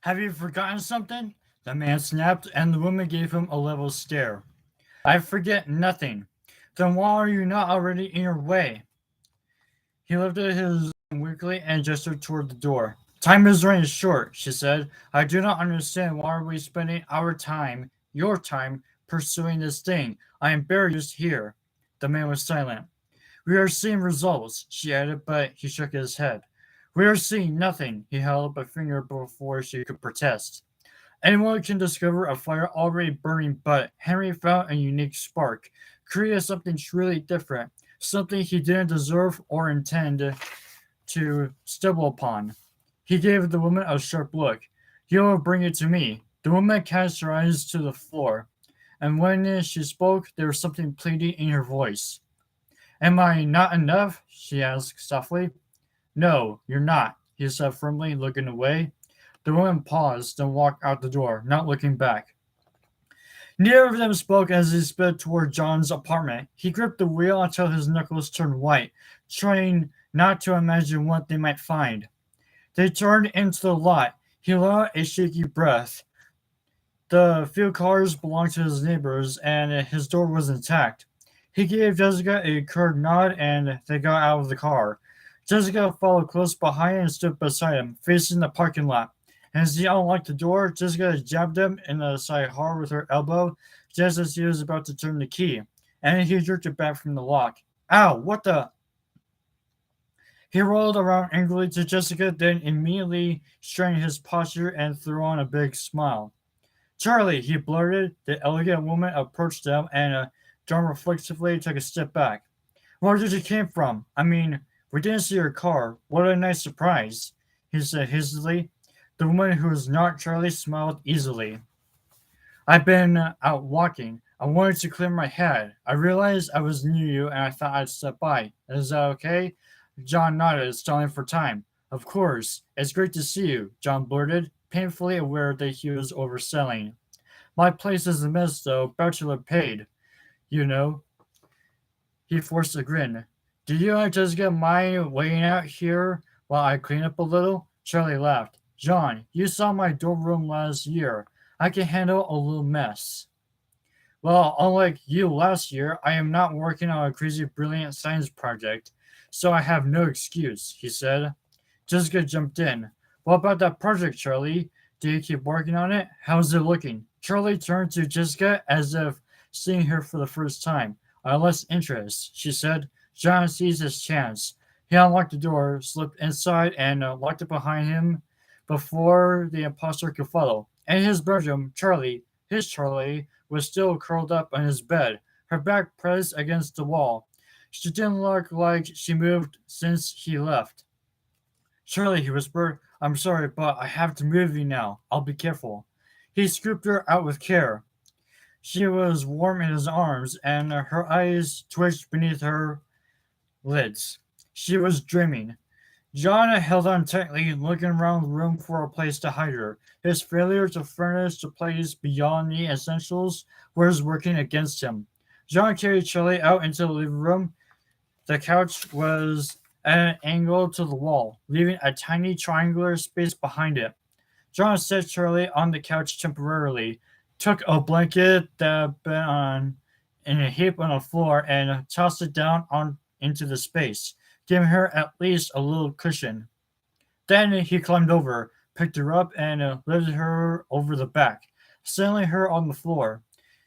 Have you forgotten something? The man snapped, and the woman gave him a level stare. I forget nothing. Then why are you not already in your way? He lifted his arm weakly and gestured toward the door. Time is running short, she said. I do not understand why are we spending our time, your time, pursuing this thing. I am better used here. The man was silent. We are seeing results, she added, but he shook his head. We are seeing nothing. He held up a finger before she could protest. Anyone can discover a fire already burning, but Henry found a unique spark, created something truly different, something he didn't deserve or intend to stumble upon. He gave the woman a sharp look. You will bring it to me. The woman cast her eyes to the floor, and when she spoke, there was something pleading in her voice. Am I not enough? She asked softly. No, you're not, he said firmly, looking away. The woman paused, then walked out the door, not looking back. Neither of them spoke as he sped toward John's apartment. He gripped the wheel until his knuckles turned white, trying not to imagine what they might find. They turned into the lot. He let out a shaky breath. The few cars belonged to his neighbors, and his door was intact. He gave Jessica a curt nod, and they got out of the car. Jessica followed close behind and stood beside him, facing the parking lot. As he unlocked the door, Jessica jabbed him in the side hard with her elbow, just as he was about to turn the key, and he jerked it back from the lock. Ow, what the? He rolled around angrily to Jessica, then immediately straightened his posture and threw on a big smile. Charlie, he blurted. The elegant woman approached them, and John reflexively took a step back. Where did you came from? I mean, we didn't see your car. What a nice surprise, he said hastily. The woman who was not Charlie smiled easily. I've been out walking. I wanted to clear my head. I realized I was near you and I thought I'd step by. Is that okay? John nodded, stalling for time. Of course. It's great to see you, John blurted, painfully aware that he was overselling. My place is a mess, though. Bachelor paid. You know. He forced a grin. Do you and Jessica mind waiting out here while I clean up a little? Charlie laughed. John, you saw my dorm room last year. I can handle a little mess. Well, unlike you last year, I am not working on a crazy brilliant science project, so I have no excuse, he said. Jessica jumped in. What about that project, Charlie? Do you keep working on it? How's it looking? Charlie turned to Jessica as if seeing her for the first time. I lost interest, she said. John seized his chance. He unlocked the door, slipped inside, and locked it behind him before the impostor could follow. In his bedroom, Charlie, was still curled up on his bed, her back pressed against the wall. She didn't look like she moved since he left. Charlie, he whispered, I'm sorry, but I have to move you now. I'll be careful. He scooped her out with care. She was warm in his arms, and her eyes twitched beneath her lids. She was dreaming. John held on tightly, looking around the room for a place to hide her. His failure to furnish the place beyond the essentials was working against him. John carried Charlie out into the living room. The couch was at an angle to the wall, leaving a tiny triangular space behind it. John set Charlie on the couch temporarily, took a blanket that had been on in a heap on the floor, and tossed it down on into the space, giving her at least a little cushion. Then he climbed over, picked her up, and lifted her over the back, settling her on the floor.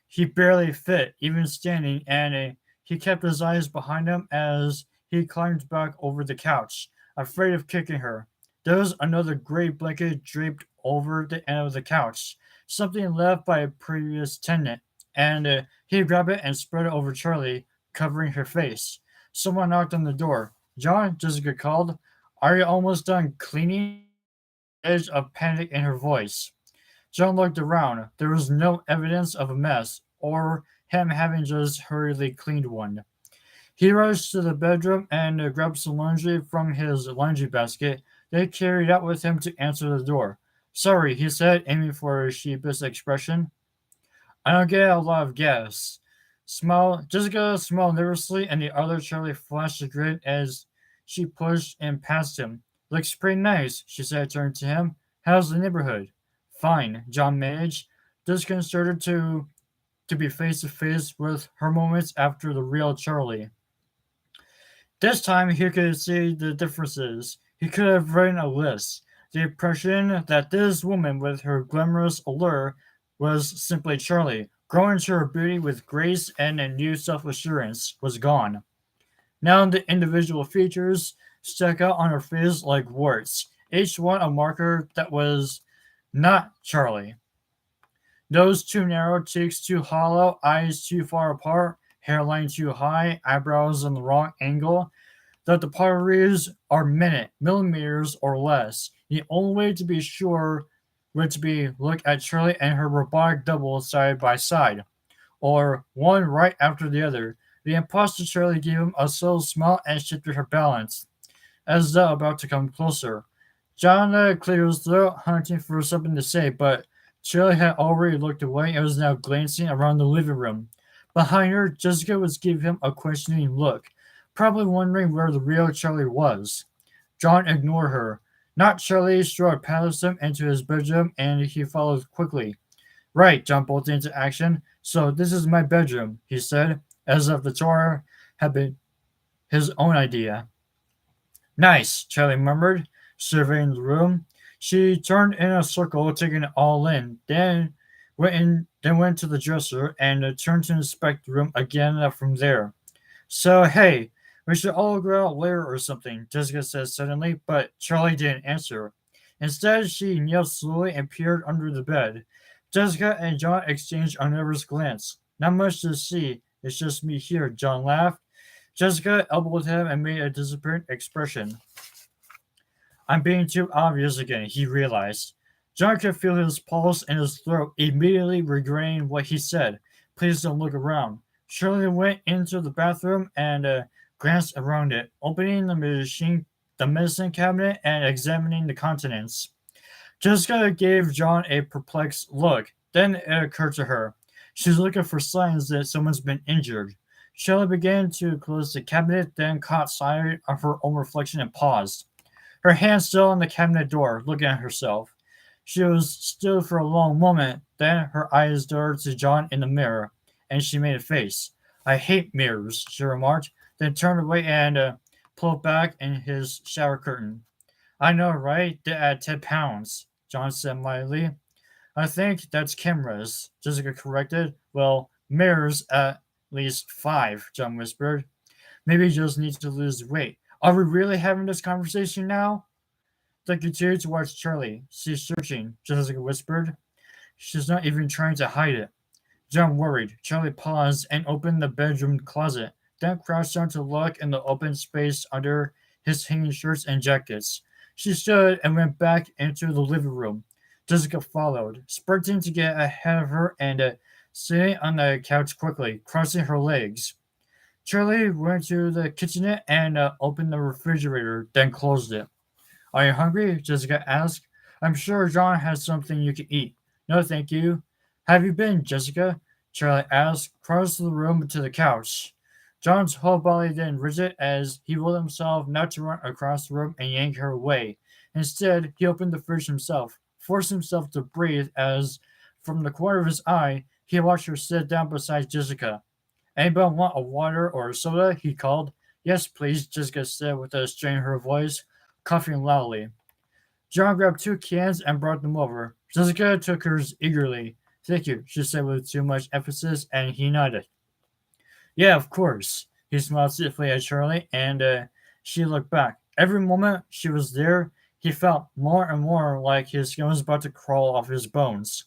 He barely fit, even standing, and he kept his eyes behind him as he climbed back over the couch, afraid of kicking her. There was another gray blanket draped over the end of the couch, something left by a previous tenant, and he grabbed it and spread it over Charlie, covering her face. Someone knocked on the door. John, Jessica called. Are you almost done cleaning? Edge of panic in her voice. John looked around. There was no evidence of a mess, or him having just hurriedly cleaned one. He rushed to the bedroom and grabbed some laundry from his laundry basket they carried out with him to answer the door. Sorry, he said, aiming for a sheepish expression. I don't get a lot of gas. Jessica smiled nervously, and the other Charlie flashed a grin as she pushed in past him. Looks pretty nice, she said, turning to him. How's the neighborhood? Fine, John managed, disconcerted to be face to face with her moments after the real Charlie. This time he could see the differences. He could have written a list. The impression that this woman with her glamorous allure was simply Charlie, growing to her beauty with grace and a new self assurance, was gone. Now the individual features stuck out on her face like warts, each one a marker that was not Charlie. Nose too narrow, cheeks too hollow, eyes too far apart, hairline too high, eyebrows in the wrong angle. That the potteries are millimeters or less. The only way to be sure would to be look at Charlie and her robotic double side by side, or one right after the other. The imposter Charlie gave him a subtle smile and shifted her balance, as though about to come closer. John cleared his throat, hunting for something to say, but Charlie had already looked away and was now glancing around the living room. Behind her, Jessica was giving him a questioning look, probably wondering where the real Charlie was. John ignored her. Not Charlie strode past him into his bedroom and he followed quickly. Right, John bolted into action. So this is my bedroom, he said, as if the tour had been his own idea. Nice, Charlie murmured, surveying the room. She turned in a circle, taking it all in, then went to the dresser and turned to inspect the room again from there. So hey, we should all go out later or something, Jessica said suddenly, but Charlie didn't answer. Instead, she knelt slowly and peered under the bed. Jessica and John exchanged a nervous glance. Not much to see, it's just me here, John laughed. Jessica elbowed him and made a disappointed expression. I'm being too obvious again, he realized. John could feel his pulse in his throat, immediately regretting what he said. Please don't look around. Shirley went into the bathroom and glanced around it, opening the medicine cabinet and examining the contents. Jessica gave John a perplexed look. Then it occurred to her. She's looking for signs that someone's been injured. Shirley began to close the cabinet, then caught sight of her own reflection and paused. Her hand still on the cabinet door, looking at herself. She was still for a long moment, then her eyes darted to John in the mirror, and she made a face. I hate mirrors, she remarked, then turned away and pulled back in his shower curtain. I know, right? They add 10 pounds, John said mildly. I think that's cameras, Jessica corrected. Well, mirrors at least 5, John whispered. Maybe you just need to lose weight. Are we really having this conversation now? They continued to watch Charlie. She's searching, Jessica whispered. She's not even trying to hide it. John worried. Charlie paused and opened the bedroom closet, then crouched down to look in the open space under his hanging shirts and jackets. She stood and went back into the living room. Jessica followed, sprinting to get ahead of her and sitting on the couch quickly, crossing her legs. Charlie went to the kitchenette and opened the refrigerator, then closed it. Are you hungry? Jessica asked. I'm sure John has something you can eat. No, thank you. Have you been, Jessica? Charlie asked, crossed the room to the couch. John's whole body then rigid as he willed himself not to run across the room and yank her away. Instead, he opened the fridge himself, forced himself to breathe as, from the corner of his eye, he watched her sit down beside Jessica. Anybody want a water or a soda? He called. Yes, please, Jessica said with a strain in her voice, coughing loudly. John grabbed 2 cans and brought them over. Jessica took hers eagerly. Thank you, she said with too much emphasis, and he nodded. Yeah, of course. He smiled stiffly at Charlie, and she looked back. Every moment she was there, he felt more and more like his skin was about to crawl off his bones.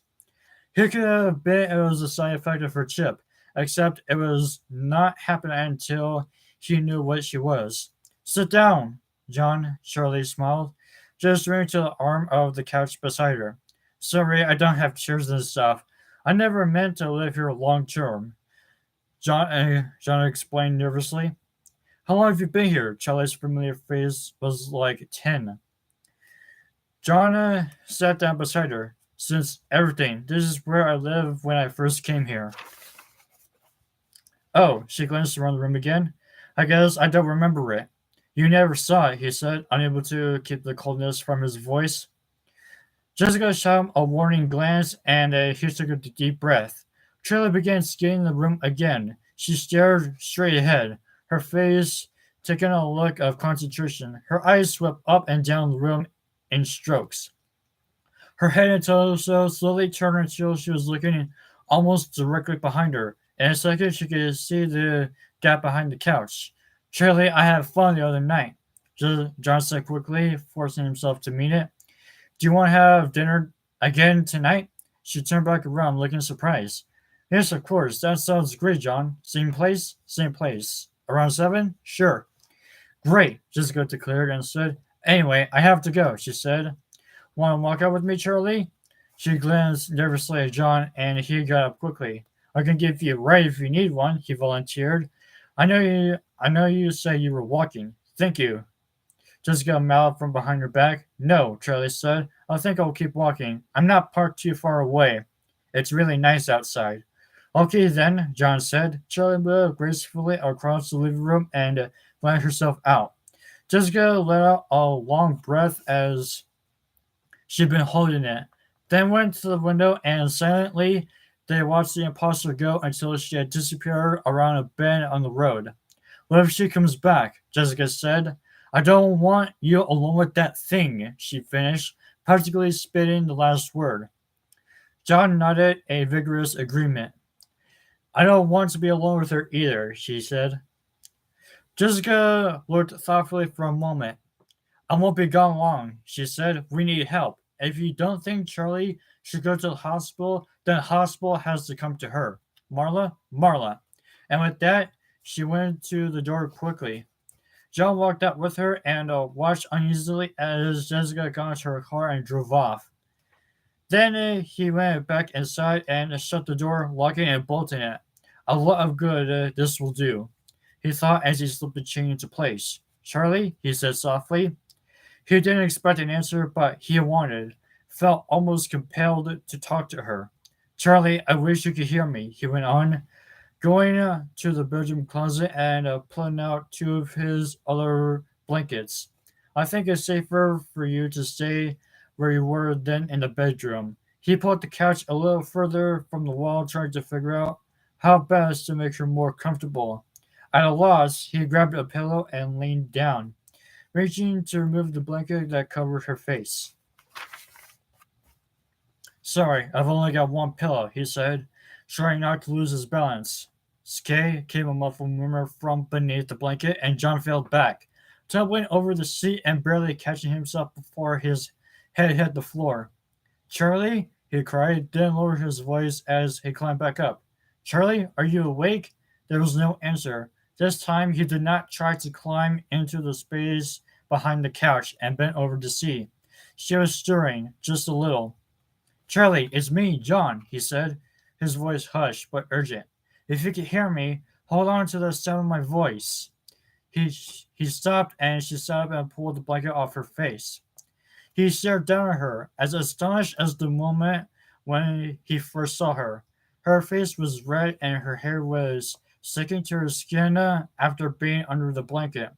He could have been it was a side effect of her chip, except it was not happening until he knew what she was. Sit down, John, Charlie smiled, gesturing to the arm of the couch beside her. Sorry, I don't have chairs and stuff. I never meant to live here long term. John explained nervously. How long have you been here? Charlie's familiar face was like 10. John sat down beside her. Since everything. This is where I lived when I first came here. Oh, she glanced around the room again. I guess I don't remember it. You never saw it, he said, unable to keep the coldness from his voice. Jessica shot him a warning glance, and he took a deep breath. Charlie began scanning the room again. She stared straight ahead, her face taking a look of concentration. Her eyes swept up and down the room in strokes. Her head and torso slowly turned until she was looking almost directly behind her. In a second, she could see the gap behind the couch. Charlie, I had fun the other night, John said quickly, forcing himself to mean it. Do you want to have dinner again tonight? She turned back around, looking surprised. Yes, of course. That sounds great, John. Same place? Same place. Around 7? Sure. Great, Jessica declared and said. Anyway, I have to go, she said. Want to walk out with me, Charlie? She glanced nervously at John, and he got up quickly. I can give you a ride if you need one, he volunteered. I know you say you were walking. Thank you. Jessica mouthed from behind her back. No, Charlie said. I think I'll keep walking. I'm not parked too far away. It's really nice outside. Okay then, John said. Charlie moved gracefully across the living room and let herself out. Jessica let out a long breath as she'd been holding it, then went to the window and silently they watched the imposter go until she had disappeared around a bend on the road. What if she comes back? Jessica said. I don't want you alone with that thing, she finished, practically spitting the last word. John nodded a vigorous agreement. I don't want to be alone with her either, she said. Jessica looked thoughtfully for a moment. I won't be gone long, she said. We need help. If you don't think Charlie should go to the hospital, then the hospital has to come to her. Marla? Marla. And with that, she went to the door quickly. John walked out with her and watched uneasily as Jessica got into her car and drove off. Then he went back inside and shut the door, locking and bolting it. A lot of good this will do, he thought as he slipped the chain into place. Charlie, he said softly. He didn't expect an answer, but he wanted, felt almost compelled to talk to her. Charlie, I wish you could hear me, he went on, going to the bedroom closet and pulling out two of his other blankets. I think it's safer for you to stay where you were than in the bedroom. He pulled the couch a little further from the wall, trying to figure out how best to make her more comfortable. At a loss, he grabbed a pillow and leaned down, reaching to remove the blanket that covered her face. Sorry, I've only got one pillow, he said, trying not to lose his balance. Skay, came a muffled murmur from beneath the blanket, and John fell back, tumbling over the seat and barely catching himself before his head hit the floor. Charlie, he cried, then lowered his voice as he climbed back up. Charlie, are you awake? There was no answer. This time he did not try to climb into the space behind the couch and bent over to see. She was stirring, just a little. Charlie, it's me, John, he said, his voice hushed but urgent. If you can hear me, hold on to the sound of my voice. He stopped and she sat up and pulled the blanket off her face. He stared down at her, as astonished as the moment when he first saw her. Her face was red and her hair was sticking to her skin after being under the blanket.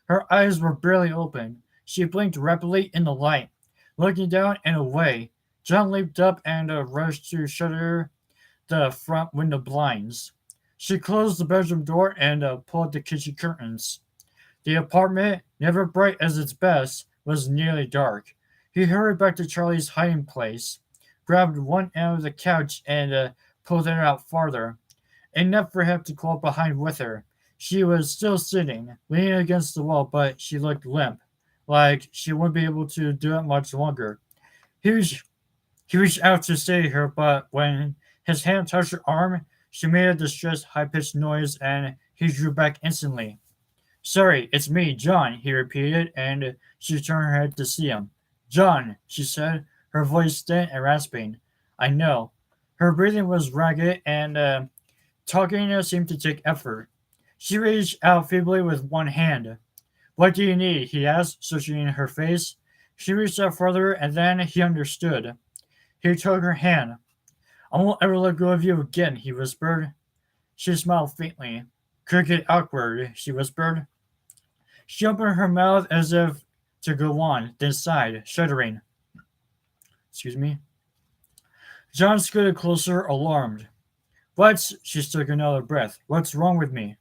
Her eyes were barely open. She blinked rapidly in the light, looking down and away. John leaped up and rushed to shutter the front window blinds. She closed the bedroom door and pulled the kitchen curtains. The apartment, never bright as its best, was nearly dark. He hurried back to Charlie's hiding place, grabbed one end of the couch, and pulled it out farther, enough for him to crawl behind with her. She was still sitting, leaning against the wall, but she looked limp, like she wouldn't be able to do it much longer. He reached, he reached out to steady her, but when his hand touched her arm, she made a distressed, high-pitched noise, and he drew back instantly. Sorry, it's me, John, he repeated, and she turned her head to see him. John, she said, her voice thin and rasping. I know. Her breathing was ragged, and talking seemed to take effort. She reached out feebly with one hand. What do you need? He asked, searching her face. She reached out further, and then he understood. He took her hand. I won't ever let go of you again, he whispered. She smiled faintly. Cricket awkward, she whispered. She opened her mouth as if to go on, then sighed, shuddering. Excuse me. John scooted closer, alarmed. What? She took another breath. What's wrong with me?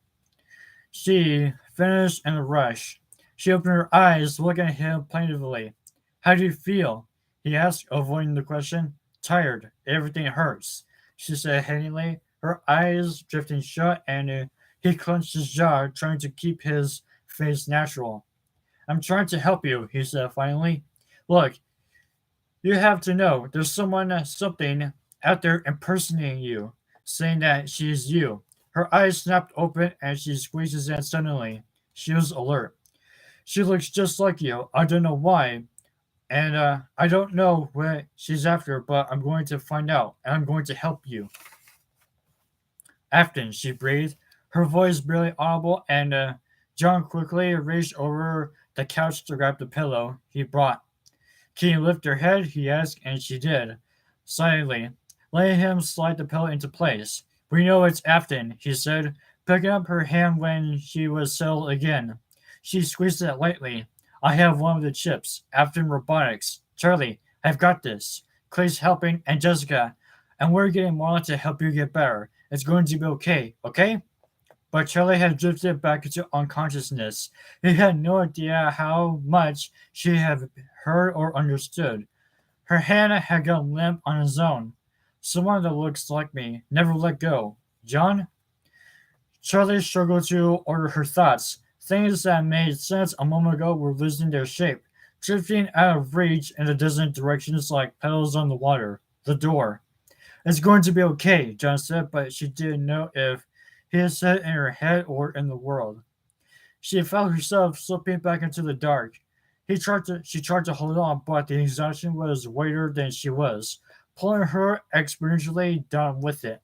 She finished in a rush. She opened her eyes, looking at him plaintively. How do you feel? He asked, avoiding the question. Tired. Everything hurts, she said hesitantly, her eyes drifting shut, and he clenched his jaw, trying to keep his face natural. I'm trying to help you, he said finally. Look, you have to know there's something out there impersonating you, saying that she's you. Her eyes snapped open and she squeezed his hand suddenly. She was alert. She looks just like you. I don't know why, and I don't know what she's after, but I'm going to find out, and I'm going to help you. Afton, she breathed, her voice barely audible, and John quickly reached over the couch to grab the pillow he brought. Can you lift her head? He asked, and she did, silently, letting him slide the pillow into place. We know it's Afton, he said, picking up her hand when she was settled again. She squeezed it lightly. I have one of the chips. Afton Robotics. Charlie, I've got this. Clay's helping, and Jessica. And we're getting Marla to help you get better. It's going to be okay, okay? But Charlie had drifted back into unconsciousness. He had no idea how much she had heard or understood. Her hand had gone limp on his own. Someone that looks like me. Never let go. John? Charlie struggled to order her thoughts. Things that made sense a moment ago were losing their shape, drifting out of reach in a dozen directions like petals on the water. The door. It's going to be okay, John said, but she didn't know if he had said it in her head or in the world. She felt herself slipping back into the dark. She tried to hold on, but the exhaustion was weightier than she was, pulling her exponentially down with it.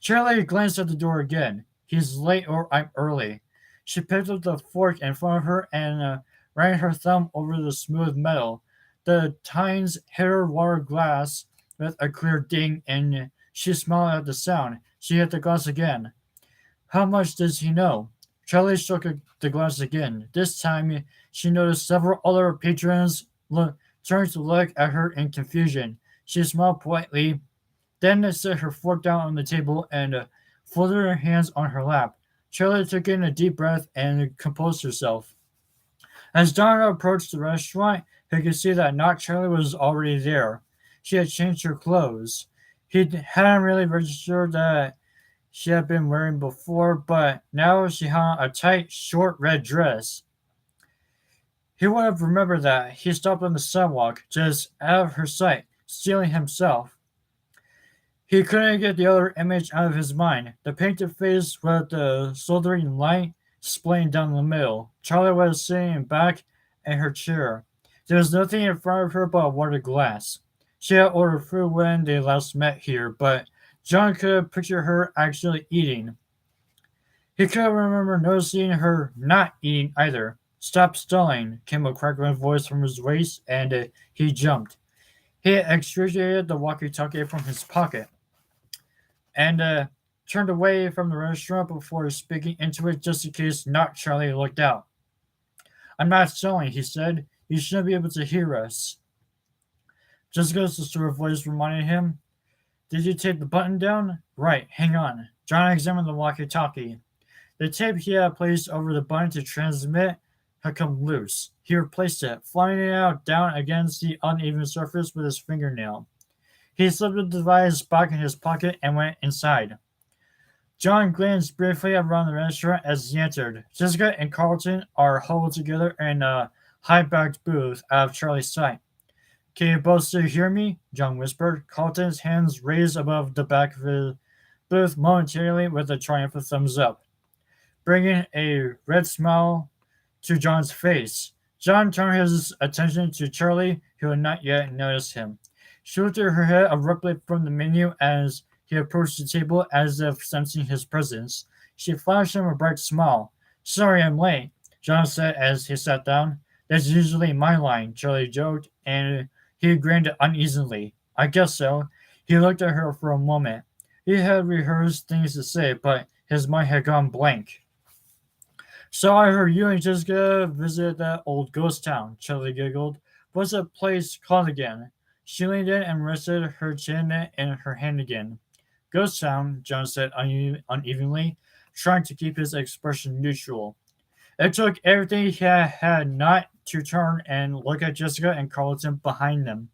Charlie glanced at the door again. He's late or I'm early. She picked up the fork in front of her and ran her thumb over the smooth metal. The tines hit her water glass with a clear ding, and she smiled at the sound. She hit the glass again. How much does he know? Charlie shook the glass again. This time, she noticed several other patrons turned to look at her in confusion. She smiled politely, then set her fork down on the table and folded her hands on her lap. Charlie took in a deep breath and composed herself. As Donna approached the restaurant, he could see that not Charlie was already there. She had changed her clothes. He hadn't really registered that she had been wearing before, but now she had on a tight, short red dress. He would have remembered that. He stopped on the sidewalk, just out of her sight, stealing himself. He couldn't get the other image out of his mind. The painted face with the soldering light splaying down the middle. Charlie was sitting back in her chair. There was nothing in front of her but a water glass. She had ordered food when they last met here, but John could picture her actually eating. He couldn't remember noticing her not eating either. Stop stalling, came a crackling voice from his waist, and he jumped. He extracted the walkie-talkie from his pocket and turned away from the restaurant before speaking into it just in case not Charlie looked out. I'm not stalling, he said. You shouldn't be able to hear us. Jessica's distorted voice reminded him. Did you tape the button down? Right, hang on. John examined the walkie-talkie. The tape he had placed over the button to transmit had come loose. He replaced it, flying it out down against the uneven surface with his fingernail. He slipped the device back in his pocket and went inside. John glanced briefly around the restaurant as he entered. Jessica and Carlton are huddled together in a high-backed booth out of Charlie's sight. Can you both still hear me? John whispered, Carlton's hands raised above the back of his booth momentarily with a triumphant thumbs up, bringing a red smile to John's face. John turned his attention to Charlie, who had not yet noticed him. She lifted her head abruptly from the menu as he approached the table as if sensing his presence. She flashed him a bright smile. Sorry I'm late, John said as he sat down. That's usually my line, Charlie joked, and he grinned uneasily. I guess so. He looked at her for a moment. He had rehearsed things to say, but his mind had gone blank. So I heard you and Jessica visit that old ghost town, Charlie giggled. What's that place called again? She leaned in and rested her chin in her hand again. Ghost Town, John said unevenly, trying to keep his expression neutral. It took everything he had not to turn and look at Jessica and Carlton behind them.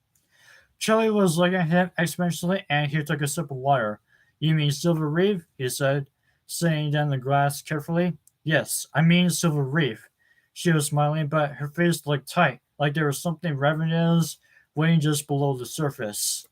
Charlie was looking at him exponentially, and he took a sip of water. You mean Silver Reef? He said, setting down the glass carefully. Yes, I mean Silver Reef. She was smiling, but her face looked tight, like there was something ravenous waiting just below the surface.